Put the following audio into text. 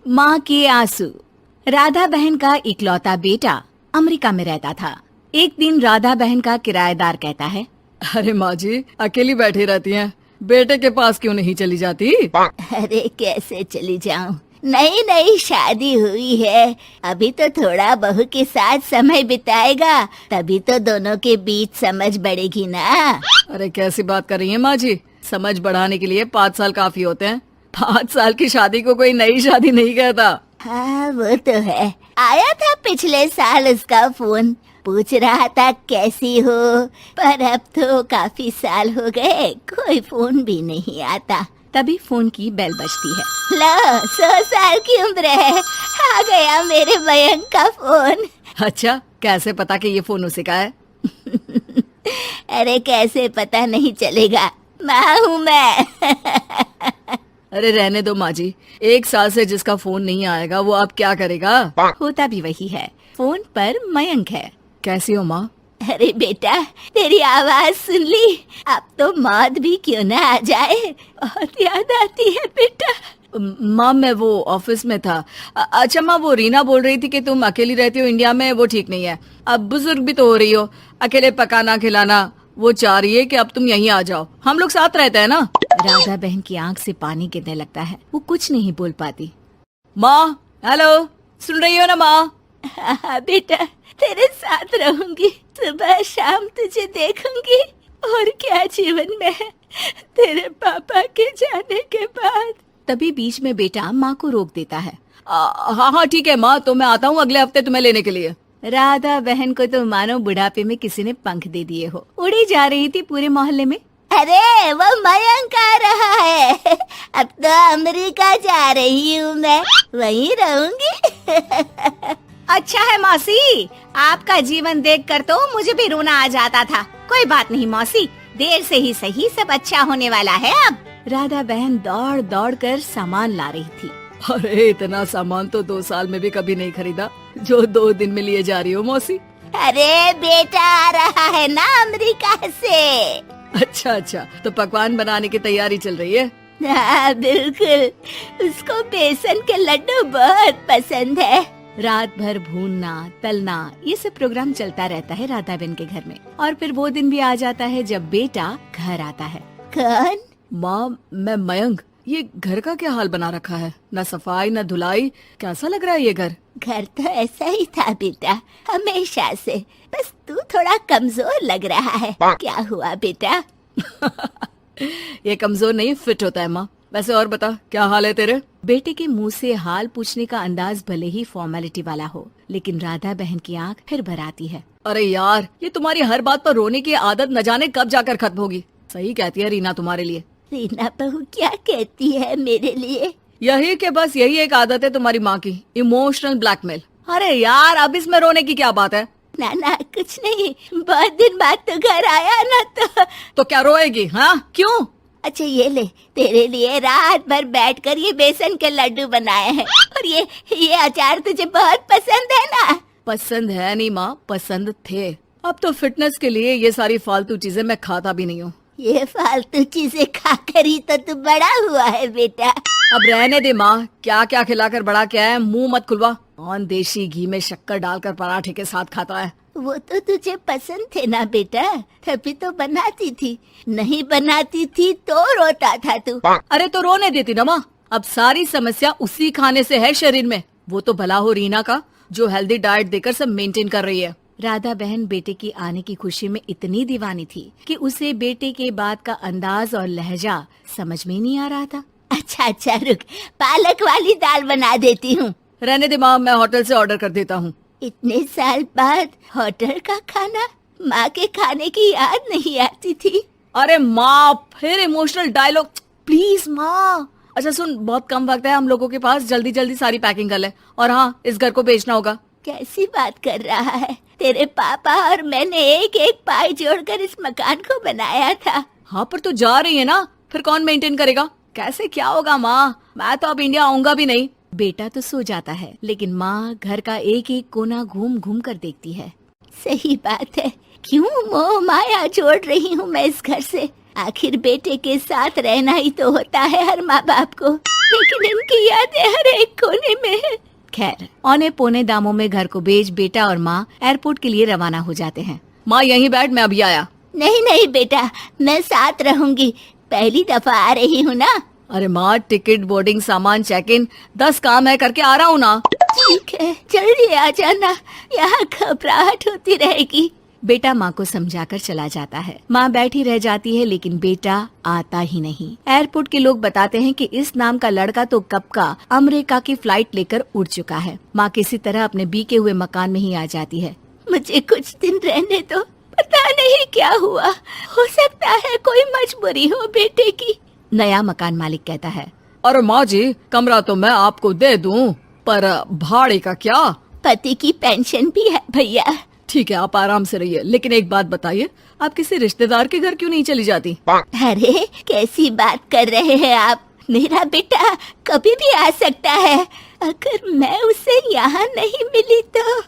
माँ के आंसू। राधा बहन का इकलौता बेटा अमेरिका में रहता था। एक दिन राधा बहन का किराएदार कहता है, अरे माँ जी अकेली बैठी रहती हैं, बेटे के पास क्यों नहीं चली जाती? अरे कैसे चली जाऊं, नई नई शादी हुई है, अभी तो थोड़ा बहू के साथ समय बिताएगा, तभी तो दोनों के बीच समझ बढ़ेगी ना। अरे कैसी बात कर रही हैं माँ जी, समझ बढ़ाने के लिए 5 साल काफी होते हैं। 5 साल की शादी को कोई नई शादी नहीं कहता। हाँ वो तो है, आया था पिछले साल उसका फोन, पूछ रहा था कैसी हो, पर अब तो काफी साल हो गए, कोई फोन भी नहीं आता। तभी फोन की बेल बजती है। लो 100 साल की उम्र है, आ गया मेरे मयंक का फोन। अच्छा कैसे पता कि ये फोन उसी का है? अरे कैसे पता नहीं चलेगा, माँ हूँ मैं। अरे रहने दो माँ जी, 1 साल से जिसका फोन नहीं आएगा वो अब क्या करेगा? होता भी वही है, फोन पर मयंक है। कैसी हो माँ? अरे बेटा तेरी आवाज सुन ली, अब तो मौत भी क्यों ना आ जाए, बहुत याद आती है बेटा। माँ मैं वो ऑफिस में था। अच्छा माँ, वो रीना बोल रही थी कि तुम अकेली रहती हो इंडिया में, वो ठीक नहीं है। अब बुजुर्ग भी तो हो रही हो, अकेले पकाना खिलाना, वो चाह रही है कि अब तुम यहीं आ जाओ, हम लोग साथ रहते हैं ना। राधा बहन की आंख से पानी गिरने लगता है, वो कुछ नहीं बोल पाती। माँ हेलो, सुन रही हो ना माँ? हाँ बेटा तेरे साथ रहूंगी, सुबह शाम तुझे देखूंगी, और क्या जीवन में है तेरे पापा के जाने के बाद। तभी बीच में बेटा माँ को रोक देता है। हाँ हाँ ठीक है माँ, तो मैं आता हूँ अगले हफ्ते तुम्हें लेने के लिए। राधा बहन को तो मानो बुढ़ापे में किसी ने पंख दे दिए हो, उड़ी जा रही थी पूरे मोहल्ले में। अरे वो मयंक आ रहा है, अब तो अमेरिका जा रही हूँ मैं, वहीं रहूंगी। अच्छा है मौसी, आपका जीवन देखकर तो मुझे भी रोना आ जाता था। कोई बात नहीं मौसी, देर से ही सही सब अच्छा होने वाला है अब। राधा बहन दौड़ दौड़ कर सामान ला रही थी। अरे इतना सामान तो 2 साल में भी कभी नहीं खरीदा जो 2 दिन में लिए जा रही हो मौसी। अरे बेटा आ रहा है ना अमेरिका से। अच्छा, तो पकवान बनाने की तैयारी चल रही है? हाँ बिल्कुल, उसको बेसन के लड्डू बहुत पसंद है। रात भर भूनना तलना ये सब प्रोग्राम चलता रहता है राधा बहन के घर में। और फिर वो दिन भी आ जाता है जब बेटा घर आता है। कौन? माँ मैं मयंक। ये घर का क्या हाल बना रखा है, न सफाई न धुलाई, कैसा लग रहा है ये घर? घर तो ऐसा ही था बेटा हमेशा से, बस तू थोड़ा कमजोर लग रहा है। क्या हुआ बेटा? ये कमजोर नहीं फिट होता है माँ। वैसे और बता क्या हाल है तेरे? बेटे के मुंह से हाल पूछने का अंदाज भले ही फॉर्मेलिटी वाला हो, लेकिन राधा बहन की आंख फिर भर आती है। अरे यार ये तुम्हारी हर बात पर रोने की आदत न जाने कब जाकर खत्म होगी। सही कहती है रीना तुम्हारे लिए। रीना बहू क्या कहती है मेरे लिए? यही कि बस यही एक आदत है तुम्हारी माँ की, इमोशनल ब्लैकमेल। अरे यार अब इसमें रोने की क्या बात है? ना कुछ नहीं, बहुत दिन बाद तो घर आया ना तो क्या रोएगी? हाँ क्यों? अच्छा ये ले, तेरे लिए रात भर बैठकर ये बेसन के लड्डू बनाए हैं, और ये अचार तुझे बहुत पसंद है ना? पसंद है नहीं माँ, पसंद थे। अब तो फिटनेस के लिए ये सारी फालतू चीजें मैं खाता भी नहीं हूँ। ये फालतू चीजें खाकर ही तो तू बड़ा हुआ है बेटा। अब रहने दे माँ, क्या क्या खिलाकर बड़ा क्या है, मुंह मत खुलवा। कौन देशी घी में शक्कर डालकर पराठे के साथ खाता है? वो तो तुझे पसंद थे ना बेटा, तभी तो बनाती थी, नहीं बनाती थी तो रोता था तू। अरे तो रोने देती ना माँ, अब सारी समस्या उसी खाने से है शरीर में। वो तो भला हो रीना का जो हेल्दी डाइट देकर सब मेंटेन कर रही है। राधा बहन बेटे की आने की खुशी में इतनी दीवानी थी कि उसे बेटे के बात का अंदाज और लहजा समझ में नहीं आ रहा था। अच्छा रुक, पालक वाली दाल बना देती हूँ। रहने दे माँ, मैं होटल से ऑर्डर कर देता हूँ। इतने साल बाद होटल का खाना, माँ के खाने की याद नहीं आती थी। अरे माँ फिर इमोशनल डायलॉग, प्लीज माँ। अच्छा सुन, बहुत कम वक्त है हम लोगों के पास, जल्दी जल्दी सारी पैकिंग कर ले। और हाँ, इस घर को बेचना होगा। कैसी बात कर रहा है? तेरे पापा और मैंने एक एक पाई जोड़कर इस मकान को बनाया था। हाँ पर तू जा रही है ना, फिर कौन मेंटेन करेगा? कैसे क्या होगा माँ, मैं तो अब इंडिया आऊंगा भी नहीं। बेटा तो सो जाता है, लेकिन माँ घर का एक एक कोना घूम घूम कर देखती है। सही बात है, क्यों मोह माया जोड़ रही हूँ मैं इस घर से? आखिर बेटे के साथ रहना ही तो होता है हर माँ बाप को, लेकिन इनकी यादें हर एक कोने में है। खैर, औने पौने दामों में घर को बेच बेटा और माँ एयरपोर्ट के लिए रवाना हो जाते हैं। माँ यहीं बैठ, मैं अभी आया। नहीं नहीं बेटा, मैं साथ रहूंगी, पहली दफा आ रही हूँ ना। अरे माँ, टिकट, बोर्डिंग, सामान, चेक इन 10 काम है, करके आ रहा हूँ ना। ठीक है, जल्दी आ जाना, यहाँ घबराहट होती रहेगी। बेटा माँ को समझाकर चला जाता है। माँ बैठी रह जाती है लेकिन बेटा आता ही नहीं। एयरपोर्ट के लोग बताते हैं कि इस नाम का लड़का तो कब का अमेरिका की फ्लाइट लेकर उड़ चुका है। माँ किसी तरह अपने बीके हुए मकान में ही आ जाती है। मुझे कुछ दिन रहने दो, पता नहीं क्या हुआ, हो सकता है कोई मजबूरी हो बेटे की। नया मकान मालिक कहता है। अरे माँ जी, कमरा तो मैं आपको दे दूँ, पर भाड़े का क्या? पति की पेंशन भी है भैया। ठीक है, आप आराम से रहिए, लेकिन एक बात बताइए, आप किसी रिश्तेदार के घर क्यों नहीं चली जाती? अरे कैसी बात कर रहे हैं आप, मेरा बेटा कभी भी आ सकता है। अगर मैं उसे यहाँ नहीं मिली तो